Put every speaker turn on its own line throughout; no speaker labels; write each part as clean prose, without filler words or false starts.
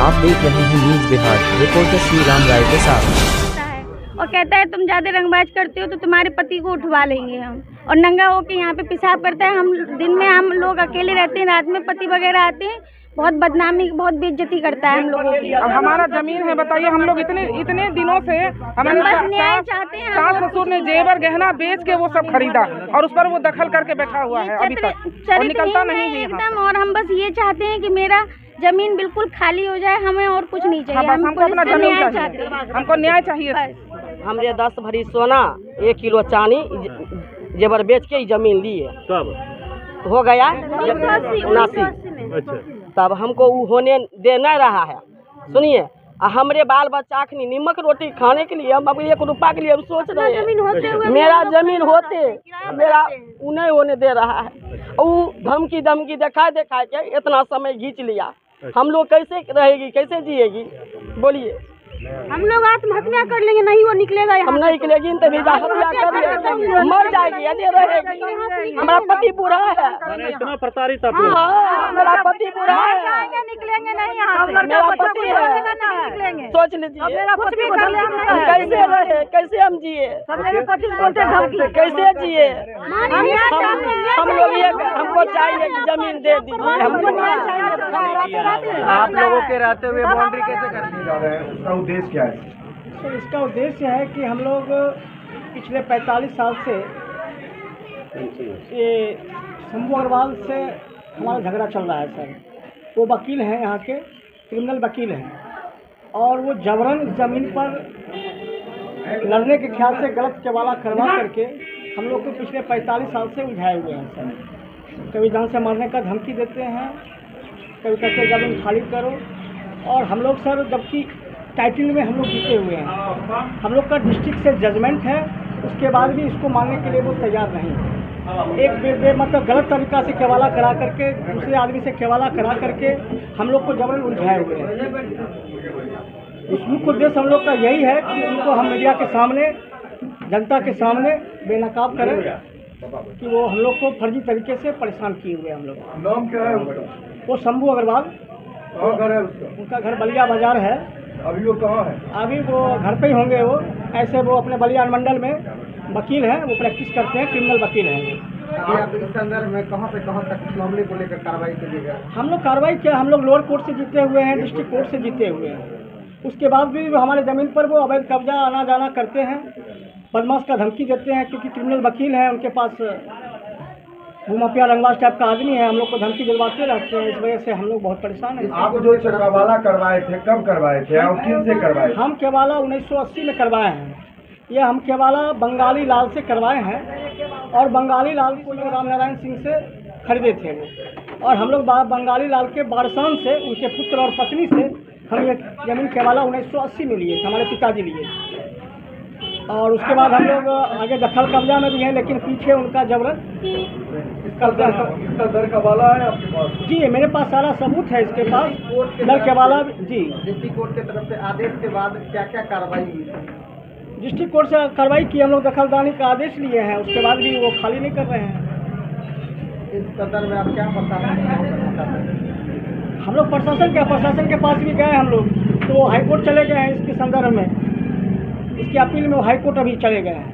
आप देख रहे हैं न्यूज बिहार, रिपोर्टर श्री राम राय के साथ।
और कहता है तुम ज्यादा रंगबाज करते हो तो तुम्हारे पति को उठवा लेंगे हम। और नंगा होके यहाँ पे पेशाब करता है। हम दिन में हम लोग अकेले रहते हैं, रात में पति वगैरह आते हैं। बहुत बदनामी, बहुत बेइज्जती करता है हम लोगों की।
अब हमारा जमीन है, बताइए, हम लोग इतने दिनों से हमारे
न्याय चाहते हैं।
सास ससुर ने जेवर गहना बेच के वो सब खरीदा और उस पर वो दखल करके बैठा हुआ है अभी तक, और निकलता नहीं है
एकदम। और हम बस ये चाहते हैं कि मेरा जमीन बिल्कुल खाली हो जाए, हमें और कुछ नहीं चाहिए।
हमको अपना जमीन चाहिए, हमको न्याय चाहिए।
हमरे 10 भरी सोना 1 किलो चांदी जेवर बेच के जमीन लिए।
कब
हो गया
1980।
अच्छा,
तब हमको वो होने दे नहीं रहा है। सुनिए, हमरे बाल बच्चा अखनी नीमक रोटी खाने के लिए हम अब 1 रुपया के लिए हम सोच रहे हैं। मेरा जमीन होते मेरा वो नहीं होने दे रहा है। वो धमकी दिखा के इतना समय खींच लिया। हम लोग कैसे रहेगी, कैसे जिएगी, बोलिए।
हम लोग आत्महत्या कर लेंगे, नहीं वो निकलेगा।
हम नहीं निकलेगी तो आत्महत्या कर लेंगे, मर जाएगी, अजय रहेगी। हमारा पति बुरा है,
इतना प्रताड़ित आप लोग।
हाँ, मेरा पति बुरा है,
निकलेंगे नहीं यहाँ से।
मेरा पति है, सोच लीजिए कैसे रहे, कैसे हम जिए, कैसे जिए। हम लोग ये हमको चाहिए कि जमीन दे दीजिए हमको।
आप लोगों के रहते हुए बाउंड्री कैसे करने जा रहे हैं, उसका उद्देश्य क्या है?
तो इसका उद्देश्य है कि हम लोग पिछले 45 साल से ये शंभू अग्रवाल से हमारा झगड़ा चल रहा है सर। वो वकील हैं, यहाँ के क्रिमिनल वकील हैं, और वो जबरन ज़मीन पर लड़ने के ख्याल से गलत केवाला करवा करके हम लोग को पिछले 45 साल से उलझाए हुए हैं सर। कभी जान से मारने का धमकी देते हैं, कभी कहते ज़मीन खाली करो। और हम लोग सर जबकि टाइटल में हम लोग जीते हुए हैं, हम लोग का डिस्ट्रिक्ट से जजमेंट है, उसके बाद भी इसको मानने के लिए वो तैयार नहीं। एक मतलब गलत तरीक़ा से केवाला करा करके, दूसरे आदमी से केवाला करा करके हम लोग को जबरन उलझाए हुए हैं। इस मुख्य उद्देश्य हम लोग का यही है कि उनको हम मीडिया के सामने, जनता के सामने बेनकाब करें कि वो हम लोग को फर्जी तरीके से परेशान किए हुए हैं। हम लोग
नाम क्या है उसका?
वो शंभू अग्रवाल।
कहाँ घर है उसका?
उनका घर बलिया बाजार है।
अभी वो कहाँ है?
अभी वो घर पे ही होंगे। वो ऐसे वो अपने बलिया मंडल में वकील हैं, वो प्रैक्टिस करते हैं, क्रिमिनल वकील हैं।
आप इस संदर्भ में कहाँ से कहाँ तक इस मामले को लेकर कार्रवाई कीजिएगा?
हम लोग कार्रवाई किया, हम लोग लोअर कोर्ट से जीते हुए हैं, डिस्ट्रिक्ट कोर्ट से जीते हुए हैं। उसके बाद भी हमारे ज़मीन पर वो अवैध कब्जा आना जाना करते हैं, बदमाश का धमकी देते हैं, क्योंकि क्रिमिनल वकील हैं, उनके पास भूमाफिया रंगबाज टाइप का आदमी है, हम लोग को धमकी दिलवाते रहते हैं। इस वजह से हम लोग बहुत परेशान हैं।
आप जो केवाला करवाए थे, कब करवाए थे और किन से करवाए?
हम केवाला 1980 में करवाए हैं। ये हम केवाला बंगाली लाल से करवाए हैं, और बंगाली लाल को जो राम नारायण सिंह से खरीदे थे वो। और हम लोग बंगाली लाल के बारसान से, उनके पुत्र और पत्नी से हम ये जमीन केवाला 1980 में लिए थे, हमारे पिताजी लिए। और उसके बाद हम लोग आगे दखल कब्जा में भी हैं, लेकिन पीछे उनका जबरन
इसका दर कवाला है आपके पास?
जी, मेरे पास सारा सबूत है इसके पास, दर केवाला। जी,
डिस्ट्रिक्ट कोर्ट की तरफ से आदेश के बाद क्या क्या कार्रवाई हुई?
डिस्ट्रिक्ट कोर्ट से कार्रवाई की, हम लोग दखलदानी का आदेश लिए हैं, उसके बाद भी वो खाली नहीं कर रहे हैं।
इस संदर्भ में आप क्या प्रशासन?
हम लोग प्रशासन के पास भी गए हम लोग, तो वो हाईकोर्ट चले गए हैं इसके संदर्भ में। इसकी अपील में वो हाईकोर्ट अभी चले गए हैं।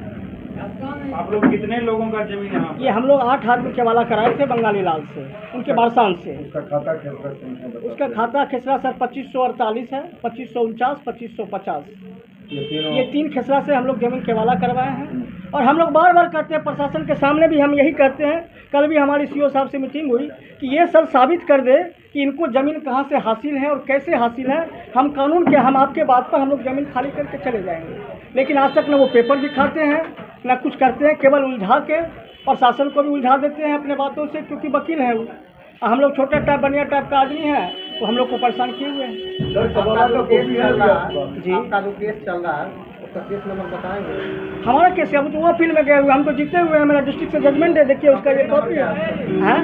आप लोग कितने लोगों का जमीन यहाँ?
ये हम लोग 8 आदमी केवाला कराए थे बंगाली लाल से, उनके बारसान से।
उसका खाता खेसरा?
उसका खाता खेसरा सर 2548 है, 2549, 2550। ये 3 खेसरा से हम लोग जमीन केवाला करवाए हैं। और हम लोग बार बार कहते हैं प्रशासन के सामने भी, हम यही कहते हैं। कल भी हमारी सीओ साहब से मीटिंग हुई कि ये सर साबित कर दे कि इनको ज़मीन कहाँ से हासिल है और कैसे हासिल है। हम कानून के, हम आपके बात पर हम लोग ज़मीन खाली करके चले जाएंगे। लेकिन आज तक न वो पेपर दिखाते हैं, न कुछ करते हैं, केवल उलझा के प्रशासन को भी उलझा देते हैं अपने बातों से, क्योंकि वकील हैं वो। हम लोग छोटा टाइप, बनिया टाइप का आदमी है, तो हम लोग को परेशान किए हुए हैं।
जी, आपका जो केस चल रहा है उसका केस नंबर बताएंगे?
हमारा केस है, अब तो वो अपील में गए हुए, हम तो जीते हुए हैं। मेरा डिस्ट्रिक्ट से जजमेंट है, देखिए उसका ये कॉपी है।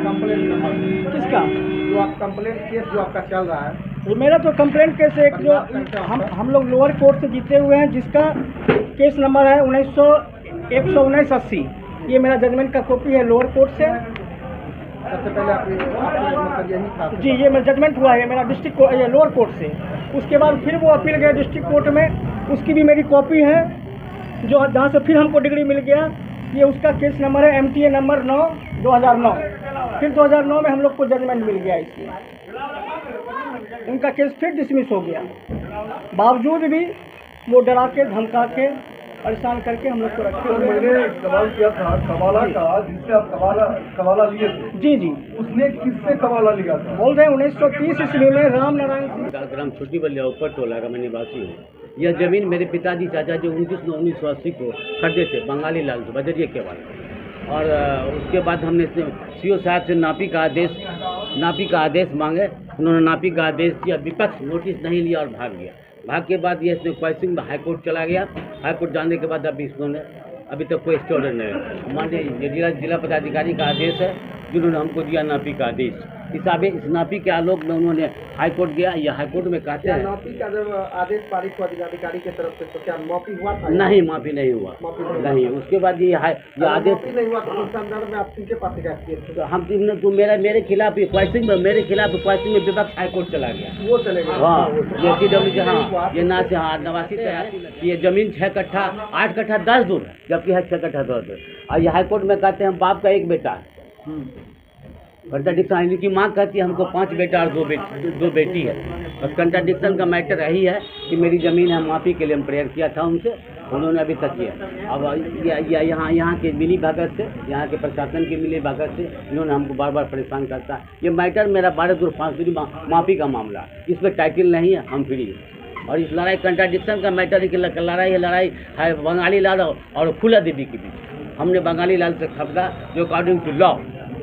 कंप्लेंट नंबर
किसका?
जो आप कंप्लेंट केस जो आपका चल रहा है?
मेरा तो कंप्लेंट केस एक जो हम लोग लोअर कोर्ट से जीते हुए हैं, जिसका केस नंबर है 11980। ये मेरा जजमेंट का कॉपी है लोअर कोर्ट से।
सबसे पहले आपने मतलब यही था
जी, ये मेरा जजमेंट हुआ है मेरा डिस्ट्रिक्ट लोअर कोर्ट से। उसके बाद फिर वो अपील गए डिस्ट्रिक्ट कोर्ट में, उसकी भी मेरी कॉपी है, जो जहाँ से फिर हमको डिग्री मिल गया। ये उसका केस नंबर है MTA नंबर 9 2009। फिर 2009 में हम लोग को जजमेंट मिल गया इसमें, उनका केस फिर डिसमिस हो गया। बावजूद भी वो डरा के धमका के परेशान करके हम लोग को रखे हुए।
मैंने सवाल किया था कबाला का, जिससे आप कबाला लिए थे।
जी जी,
उसने किससे कबाला लिया था?
बोल रहे हैं 1930 ईस्वी में राम नारायण सिंह।
ग्राम छोटी बलिया ऊपर टोला का मैं निवासी हूँ। यह जमीन मेरे पिताजी चाचा जी 1980 को खरीदे थे बंगाली लाल से बजरिया के बाद। और उसके बाद हमने CO साहब से नापी का आदेश मांगे। उन्होंने नापी का आदेश दिया, विपक्ष नोटिस नहीं लिया और भाग गया। भाग के बाद ये इसने क्वेश्चन में हाई कोर्ट चला गया। हाई कोर्ट जाने के बाद अभी तक कोई स्टे ऑर्डर नहीं है। माननीय जिला पदाधिकारी का आदेश है जिन्होंने हमको दिया नापी का आदेश। इस नापी के आलोक में उन्होंने हाई कोर्ट गया। या हाई कोर्ट में कहते हैं
नापी का जब आदेश पारित हुआ जिलाधिकारी की तरफ से तो क्या माफी हुआ था?
नहीं, माफी नहीं हुआ। नहीं, उसके बाद ये आदेश
नहीं हुआ तो उस संदर्भ में आप किनके पास शिकायत किए थे?
हम तो मेरे खिलाफ क्वेश्चन में विपक्ष हाई कोर्ट चला गया।
वो चले गए।
हाँ, ये CW हाँ, ये ना से हाँ नवासी से है। ये जमीन 6 कट्ठा 8 कट्ठा 10 दूर है, जबकि है 6 कट्ठा 10 दूर। और ये हाई कोर्ट में कहते हैं बाप का एक बेटा है। कंट्राडिक्शन इनकी माँ कहती है हमको 5 बेटा और 2 बेटी है। बस कंट्राडिक्शन का मैटर यही है कि मेरी ज़मीन है माफ़ी के लिए हम प्रेयर किया था उनसे, उन्होंने अभी तक किया। अब यहाँ के मिली भगत से, यहाँ के प्रशासन की मिली भगत से इन्होंने हमको बार बार परेशान करता है। ये मैटर मेरा 12 दूर 5 दूरी माफ़ी का मामला है। इस पर टाइटल नहीं है, हम फ्री हैं। और इस लड़ाई कंट्राडिक्शन का मैटर है कि लड़ाई है बंगाली लाल और फूला देवी के बीच। हमने बंगाली लाल से खरीदा जो according to law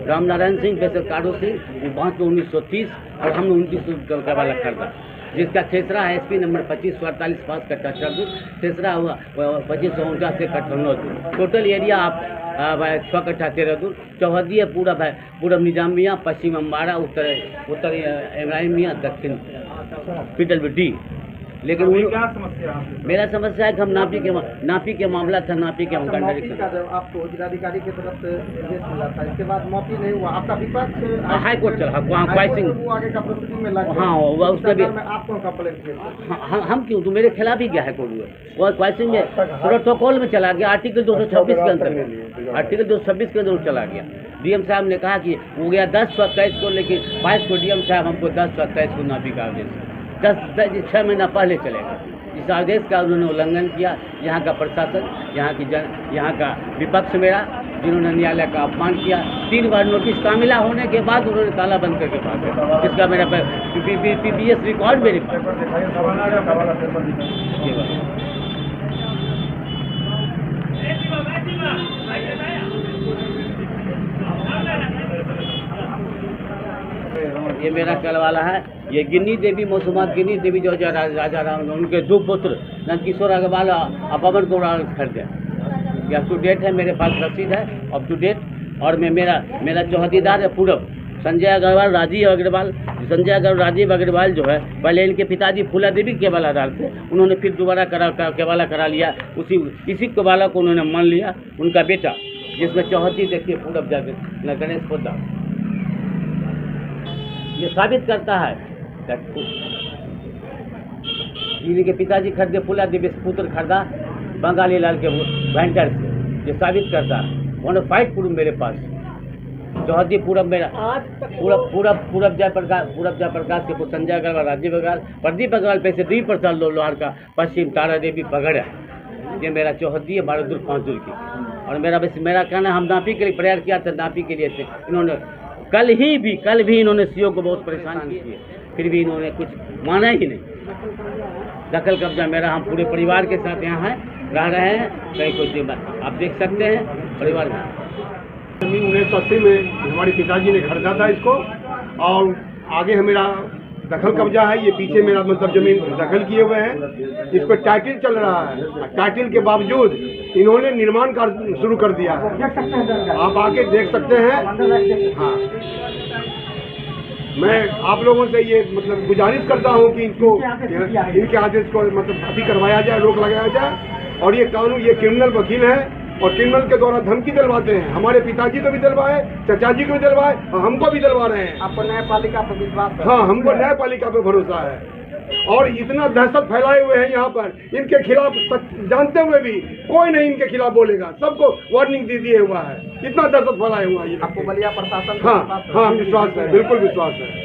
Ram Narayan Singh वैसे काडू सिंह वो बांध 1930 और हमने 1900 का वाला खरीदा, जिसका खेसरा है SP नंबर 2548 5 कट्ठा 6 दूर, खेसरा हुआ 2549 से कट्ठा 9 दूर। टोटल एरिया आप 6 कट्ठा 13 दूर। चौहदी है पूरब निजाम मियाँ, पश्चिम अम्बाड़ा, उत्तर इब्राहिम मियाँ, दक्षिण पीटल डी। लेकिन
क्या समस्या है?
मेरा समस्या है कि हम नापी के मामला था, नापी के हम
माफी का जब आपको जिलाधिकारी की तरफ से निर्देश मिला था, इसके बाद माफी नहीं हुआ, आपका विपक्ष
हाई कोर्ट चला वहाँ क्वाइसिंग
आगे का प्रोसीडिंग में लगा।
हाँ, उसका भी
आप कौन कंप्लेंट किए?
हम क्यों, तो मेरे खिलाफ ही गया है कोर्ट में। वो क्वाइसिंग में प्रोटोकॉल में चला गया, आर्टिकल 226 के अंतर्गत, आर्टिकल 226 के अंदर चला गया। DM साहब ने कहा कि हो गया 10/27 को, लेकिन 22 को DM साहब हमको 10/27 को नापी का आदेश 6 महीना पहले चलेगा। इस आदेश का उन्होंने उल्लंघन किया। यहाँ का प्रशासन, यहाँ का विपक्ष मेरा, जिन्होंने न्यायालय का अपमान किया। 3 बार नोटिस तामिला होने के बाद उन्होंने ताला बंद करके भाग, जिसका मेरा PPS रिकॉर्ड मेरे पास। ये मेरा कल वाला है। ये गिन्नी देवी मौसुमात गिन्नी देवी जो राजा राम उनके 2 पुत्र नंदकिशोर अग्रवाल और पवन कुमार खरीदे। ये अप टू डेट है, मेरे पास रसीद है अप टू डेट। और मेरा चौहदीदार है पूरब संजय अग्रवाल राजीव अग्रवाल जो है, पहले इनके पिताजी फूला देवी केवल आधार थे, उन्होंने फिर दोबारा केवाला करा लिया। इसी केवाला को उन्होंने मान लिया। उनका बेटा जिसमें चौहदी देखिए पूरब जाकर गणेश पोता, ये साबित करता है इनके पिताजी खरीदे फूला देवी पुत्र खरीदा बंगाली लाल के वेंडर से। ये साबित करता है। उन्होंने फाइट पूर्व मेरे पास चौहदी पूरब मेरा पूरब जयप्रकाश के संजय अग्रवाल राजीव अग्रवाल प्रदीप अग्रवाल पैसे 2% लोहार का पश्चिम तारा देवी पगड़ है। ये मेरा चौहदी है 12 दूर 5 दूर की। और मेरा कहना है हम नापी के लिए प्रेयर किया था, नापी के लिए थे। इन्होंने कल भी इन्होंने CO को बहुत परेशान किए, फिर भी इन्होंने कुछ माना ही नहीं। दखल कब्जा मेरा, हम पूरे परिवार के साथ यहाँ हैं, रह रहे हैं। कहीं कुछ आप देख सकते हैं परिवार में।
1980 में हमारे पिताजी ने खरीदा था इसको, और आगे मेरा दखल कब्जा है। ये पीछे मेरा मतलब जमीन दखल किए हुए हैं। इस पर टाइटल चल रहा है। टाइटल के बावजूद इन्होंने निर्माण कार्य शुरू कर दिया है। आप आके देख सकते हैं। हाँ, मैं आप लोगों से ये मतलब गुजारिश करता हूँ कि इनके आदेश को मतलब अभी करवाया जाए, रोक लगाया जाए। और ये कानून, ये क्रिमिनल वकील है, और क्रिमिनल के द्वारा धमकी दिलवाते हैं। हमारे पिताजी को भी दिलवाए, चाचा जी को भी दिलवाए और हमको भी दिलवा रहे हैं।
आपको न्यायपालिका पर विश्वास है?
हाँ, हमको न्यायपालिका पे भरोसा है। और इतना दहशत फैलाए हुए हैं यहाँ पर, इनके खिलाफ जानते हुए भी कोई नहीं इनके खिलाफ बोलेगा। सबको वार्निंग दे दिए हुआ है, इतना दहशत फैलाए हुआ है।
आपको बलिया प्रशासन?
हाँ, विश्वास है, बिल्कुल विश्वास है।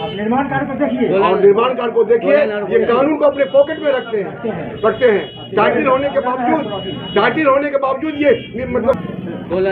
निर्माण कार्य को देखिए
और निर्माण कार्य को देखिए, ये कानून को अपने पॉकेट में रखते हैं। टाइटिल होने के बावजूद ये मतलब
बोले